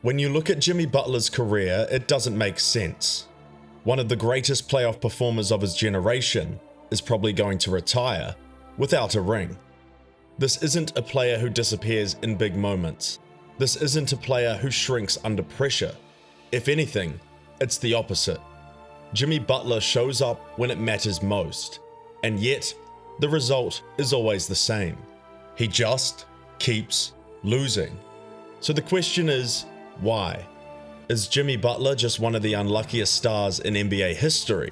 When you look at Jimmy Butler's career, it doesn't make sense. One of the greatest playoff performers of his generation is probably going to retire without a ring. This isn't a player who disappears in big moments. This isn't a player who shrinks under pressure. If anything, it's the opposite. Jimmy Butler shows up when it matters most, and yet the result is always the same. He just keeps losing. So the question is, why? Is Jimmy Butler just one of the unluckiest stars in NBA history?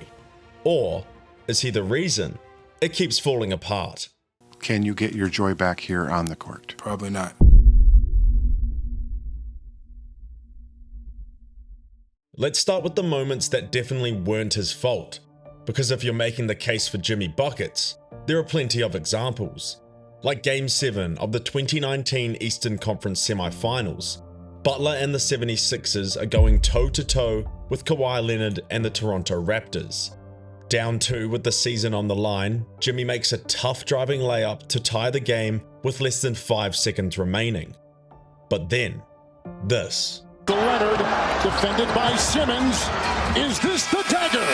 Or is he the reason it keeps falling apart? Can you get your joy back here on the court? Probably not. Let's start with the moments that definitely weren't his fault, because if you're making the case for Jimmy Buckets, there are plenty of examples. Like Game 7 of the 2019 Eastern Conference Semifinals, Butler and the 76ers are going toe-to-toe with Kawhi Leonard and the Toronto Raptors. Down 2 with the season on the line, Jimmy makes a tough driving layup to tie the game with less than 5 seconds remaining. But then, this. Leonard, defended by Simmons. Is this the dagger? No!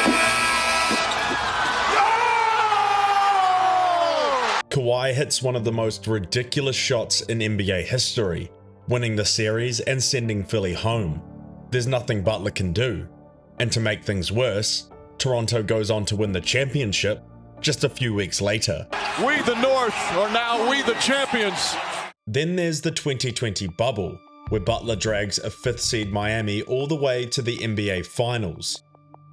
Kawhi hits one of the most ridiculous shots in NBA history, winning the series and sending Philly home. There's nothing Butler can do. And to make things worse, Toronto goes on to win the championship just a few weeks later. We the North are now we the champions. Then there's the 2020 bubble, where Butler drags a 5th seed Miami all the way to the NBA Finals.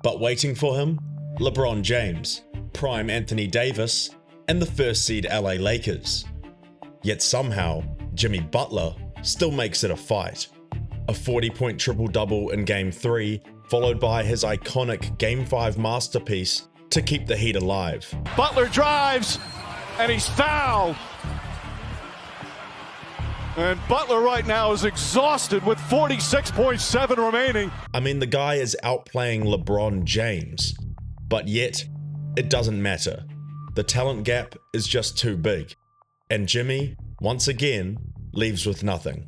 But waiting for him, LeBron James, prime Anthony Davis, and the 1st seed LA Lakers. Yet somehow, Jimmy Butler still makes it a fight. A 40-point triple-double in Game 3, followed by his iconic Game 5 masterpiece to keep the Heat alive. Butler drives, and he's fouled. And Butler right now is exhausted with 46.7 remaining. I mean, the guy is outplaying LeBron James, but yet it doesn't matter. The talent gap is just too big. And Jimmy, once again, leaves with nothing.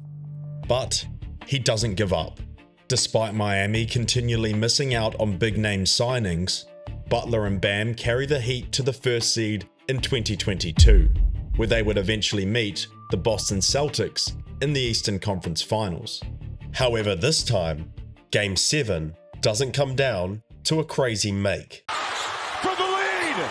But he doesn't give up. Despite Miami continually missing out on big-name signings, Butler and Bam carry the Heat to the 1st seed in 2022, where they would eventually meet the Boston Celtics in the Eastern Conference Finals. However, this time, Game 7 doesn't come down to a crazy make. For the lead!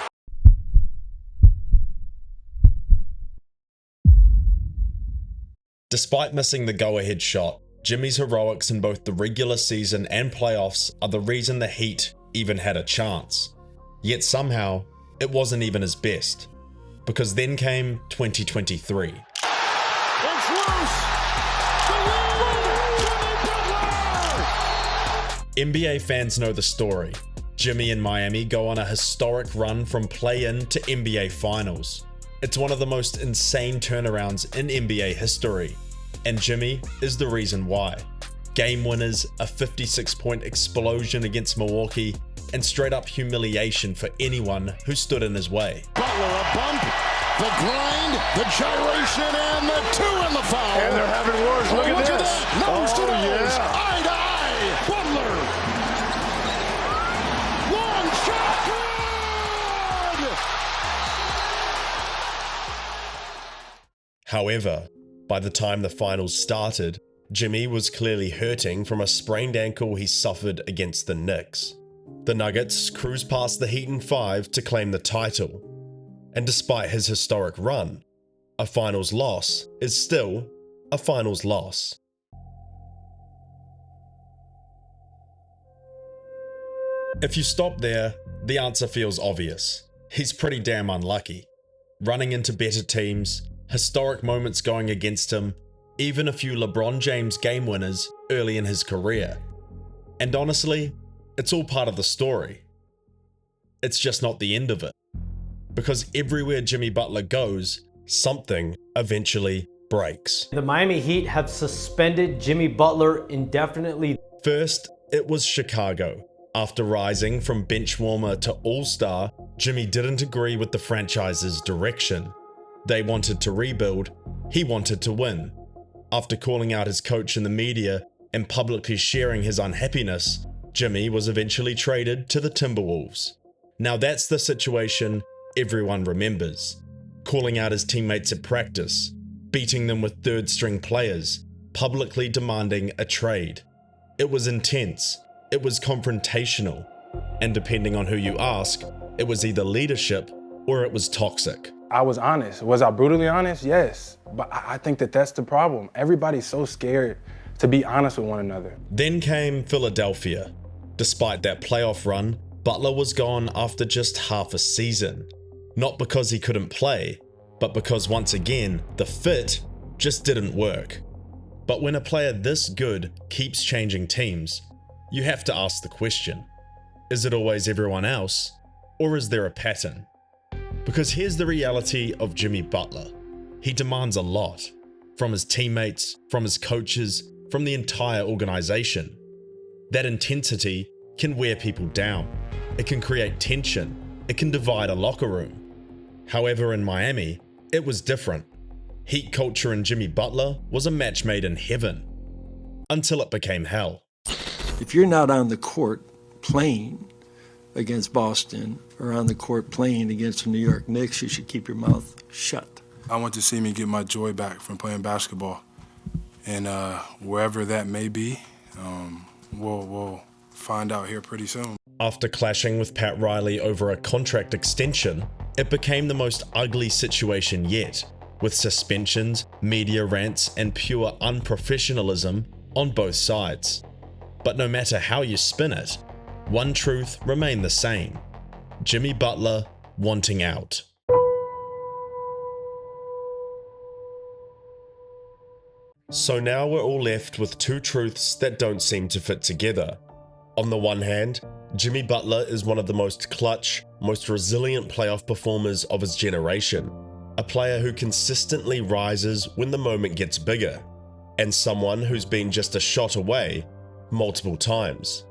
Despite missing the go-ahead shot, Jimmy's heroics in both the regular season and playoffs are the reason the Heat even had a chance. Yet somehow, it wasn't even his best. Because then came 2023. It's loose! The lead! Jimmy Butler! NBA fans know the story. Jimmy and Miami go on a historic run from play-in to NBA Finals. It's one of the most insane turnarounds in NBA history. And Jimmy is the reason why. Game winners, a 56-point explosion against Milwaukee, and straight-up humiliation for anyone who stood in his way. Butler, a bump, the grind, the gyration, and the 2 in the foul. And they're having words. Look at this. That. Nose to nose. Yeah. Eye to eye. Butler. Long shot. Good. However, by the time the finals started, Jimmy was clearly hurting from a sprained ankle he suffered against the Knicks. The Nuggets cruise past the Heat in 5 to claim the title. And despite his historic run, a finals loss is still a finals loss. If you stop there, the answer feels obvious. He's pretty damn unlucky. Running into better teams, historic moments going against him, even a few LeBron James game winners early in his career. And honestly, it's all part of the story. It's just not the end of it. Because everywhere Jimmy Butler goes, something eventually breaks. The Miami Heat have suspended Jimmy Butler indefinitely. First, it was Chicago. After rising from bench warmer to all-star, Jimmy didn't agree with the franchise's direction. They wanted to rebuild, he wanted to win. After calling out his coach in the media and publicly sharing his unhappiness, Jimmy was eventually traded to the Timberwolves. Now that's the situation everyone remembers. Calling out his teammates at practice, beating them with third-string players, publicly demanding a trade. It was intense, it was confrontational, and depending on who you ask, it was either leadership or it was toxic. I was honest. Was I brutally honest? Yes. But I think that that's the problem. Everybody's so scared to be honest with one another. Then came Philadelphia. Despite that playoff run, Butler was gone after just half a season. Not because he couldn't play, but because once again, the fit just didn't work. But when a player this good keeps changing teams, you have to ask the question, is it always everyone else, or is there a pattern? Because here's the reality of Jimmy Butler. He demands a lot, from his teammates, from his coaches, from the entire organization. That intensity can wear people down. It can create tension. It can divide a locker room. However, in Miami, it was different. Heat culture and Jimmy Butler was a match made in heaven. Until it became hell. If you're not on the court playing against Boston or on the court playing against the New York Knicks, you should keep your mouth shut. I want to see me get my joy back from playing basketball. And wherever that may be, we'll find out here pretty soon. After clashing with Pat Riley over a contract extension, it became the most ugly situation yet, with suspensions, media rants, and pure unprofessionalism on both sides. But no matter how you spin it, one truth remained the same: Jimmy Butler wanting out. So now we're all left with two truths that don't seem to fit together. On the one hand, Jimmy Butler is one of the most clutch, most resilient playoff performers of his generation, a player who consistently rises when the moment gets bigger, and someone who's been just a shot away multiple times.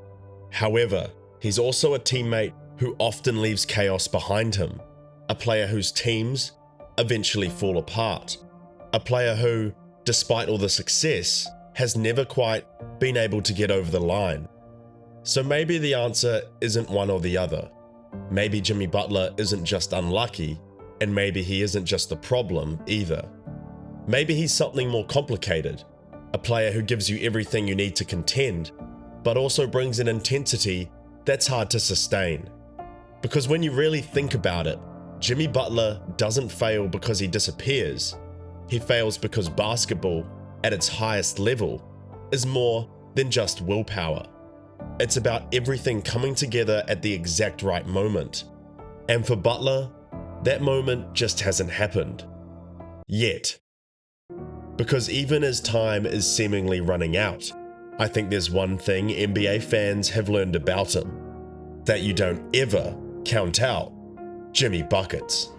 However, he's also a teammate who often leaves chaos behind him, a player whose teams eventually fall apart, a player who, despite all the success, has never quite been able to get over the line. So maybe the answer isn't one or the other. Maybe Jimmy Butler isn't just unlucky, and maybe he isn't just the problem either. Maybe he's something more complicated, a player who gives you everything you need to contend, but also brings an intensity that's hard to sustain. Because when you really think about it, Jimmy Butler doesn't fail because he disappears. He fails because basketball, at its highest level, is more than just willpower. It's about everything coming together at the exact right moment. And for Butler, that moment just hasn't happened. Yet. Because even as time is seemingly running out, I think there's one thing NBA fans have learned about him: that you don't ever count out Jimmy Buckets.